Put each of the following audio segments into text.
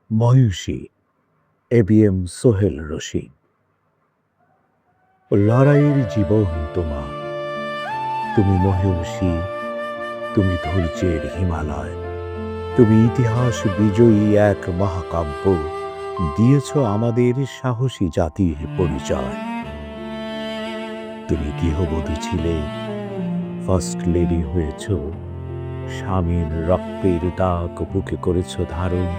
ময়ূষী, ABM Sohel Rashid. লড়াইয়ের জীবন তোমার, তুমি মহিষী, তুমি ধৈর্যের হিমালয়, তুমি ইতিহাস বিজয়ী এক মহাকাব্য, দিয়েছ আমাদের সাহসী জাতির পরিচয়। তুমি গৃহবধূ ছিলে, ফার্স্ট লেডি হয়েছ, স্বামীর রক্তের দাগ বুকে করেছ ধারণ।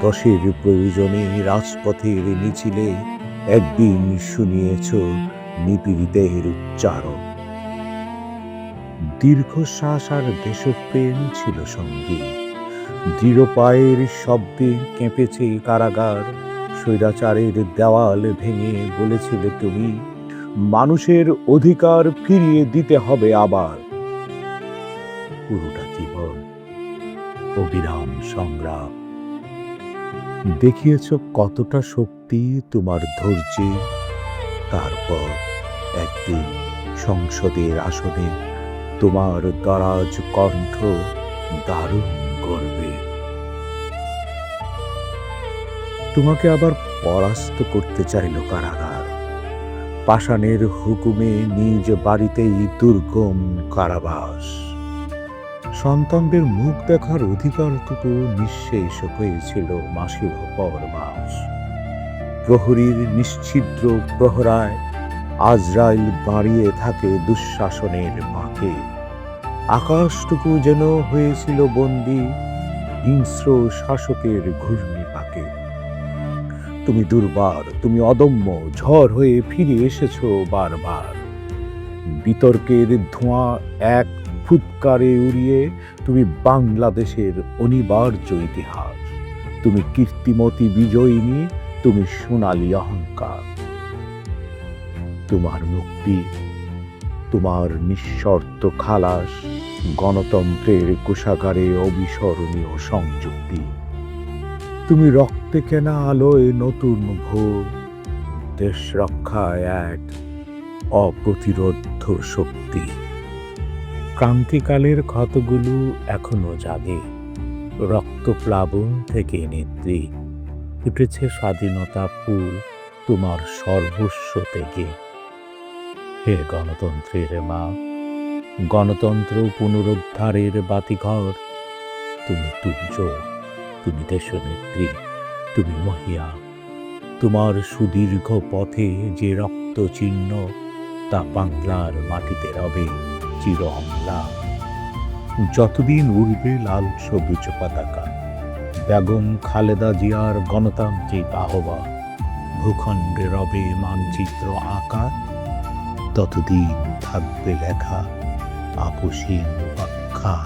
দশের প্রয়োজনে রাজপথের মিছিলে একদিন শুনিয়েছ নিপীড়িতের উচ্চারণ। দীর্ঘশ্বাস আর দেশপ্রেম ছিল সঙ্গী, দৃঢ় পায়ের শব্দে কেঁপেছে কারাগার। স্বৈরাচারের দেওয়াল ভেঙে বলেছিলে তুমি, মানুষের অধিকার ফিরিয়ে দিতে হবে আবার। পুরোটা জীবন অবিরাম সংগ্রাম, দেখিয়েছ কতটা শক্তি তোমার ধৈর্যে। তারপর একদিন সংসদের আসনে তোমার দরাজ কণ্ঠ দারুণ গর্বে। তোমাকে আবার পরাস্ত করতে চাইল কারাগার, পাষাণের হুকুমে নিজ বাড়িতেই দুর্গম কারাবাস। সন্তানদের মুখ দেখার অধিকারটুকু নিঃশেষ হয়েছিল মাসের পর মাস। প্রহরীর নিশ্ছিদ্র প্রহরায় আজরাইল দাঁড়িয়ে থাকে দুঃশাসনের বাঁকে। আকাশটুকু যেন হয়েছিল বন্দী হিংস্র শাসকের ঘূর্ণিপাকে। তুমি দুর্বার, তুমি অদম্য, ঝড় হয়ে ফিরে এসেছো বারবার। বিতর্কের ধোঁয়া এক ফুৎকারে উড়িয়ে তুমি বাংলাদেশের অনিবার্য ইতিহাস। তুমি কীর্তিমতী বিজয়িনী, তুমি সোনালী অহংকার। তোমার মুক্তি, তোমার নিঃশর্ত খালাস, গণতন্ত্রের কোষাগারে অবিস্মরণীয় সংযুক্তি। তুমি রক্তে কেনা আলোয় নতুন ভোর, দেশ রক্ষায় এক অপ্রতিরোধ্য শক্তি। ক্রান্তিকালের ক্ষতগুলো এখনো জাগে, রক্তপ্লাবন থেকে নেত্রী ফুটেছে স্বাধীনতা ফুল তোমার সর্বস্ব থেকে। হে গণতন্ত্রের মা, গণতন্ত্র পুনরুদ্ধারের বাতিঘর, তুমি তুর্য, তুমি দেশনেত্রী, তুমি মহিয়া। তোমার সুদীর্ঘ পথে যে রক্ত চিহ্ন, তা বাংলার মাটিতে রবে চির অম্লান। যতদিন উড়বে লাল সবুজ পতাকা, বেগম খালেদা জিয়ার গণতান্ত্রিক আহ্বান, ভূখণ্ডে রবে মানচিত্র আঁকা, ততদিন থাকবে লেখা আপসহীন আখ্যান।